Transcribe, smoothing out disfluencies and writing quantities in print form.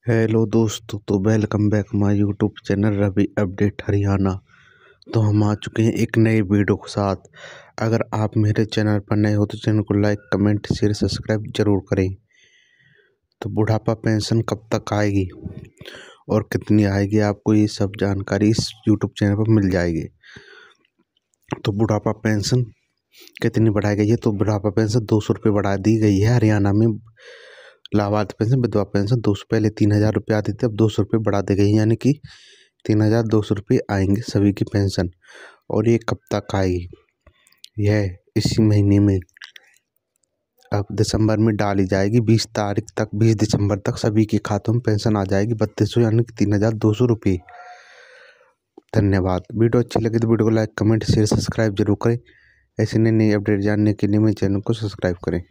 Hello दोस्तों, तो welcome back my YouTube channel Ravi update Haryana. तो हम आ चुके हैं एक नए वीडियो के साथ। अगर आप मेरे चैनल पर नए हो तो चैनल को लाइक, कमेंट, शेयर, सब्सक्राइब जरूर करें। तो बुढ़ापा पेंशन कब तक आएगी और कितनी आएगी, आपको ये सब जानकारी इस यूट्यूब चैनल पर मिल जाएगी। तो बुढ़ापा पेंशन कितनी बढ़ाई गई है? तो बुढ़ापा पेंशन 200 रुपये बढ़ा दी गई है हरियाणा में। लाभार्थी पेंशन, विधवा पेंशन 200, पहले 3000 रुपये आती थी, अब 200 रुपये बढ़ा दी गई, यानी कि 3200 रुपये आएंगे सभी की पेंशन। और ये कब तक आएगी? यह इसी महीने में, अब दिसंबर में डाली जाएगी। 20 तारीख तक, 20 दिसंबर तक सभी के खातों में पेंशन आ जाएगी 3200, यानी कि 3200 रुपये। धन्यवाद। वीडियो अच्छी लगी तो वीडियो को लाइक, कमेंट, शेयर, सब्सक्राइब जरूर करें। ऐसे नई नई अपडेट जानने के लिए मेरे चैनल को सब्सक्राइब करें।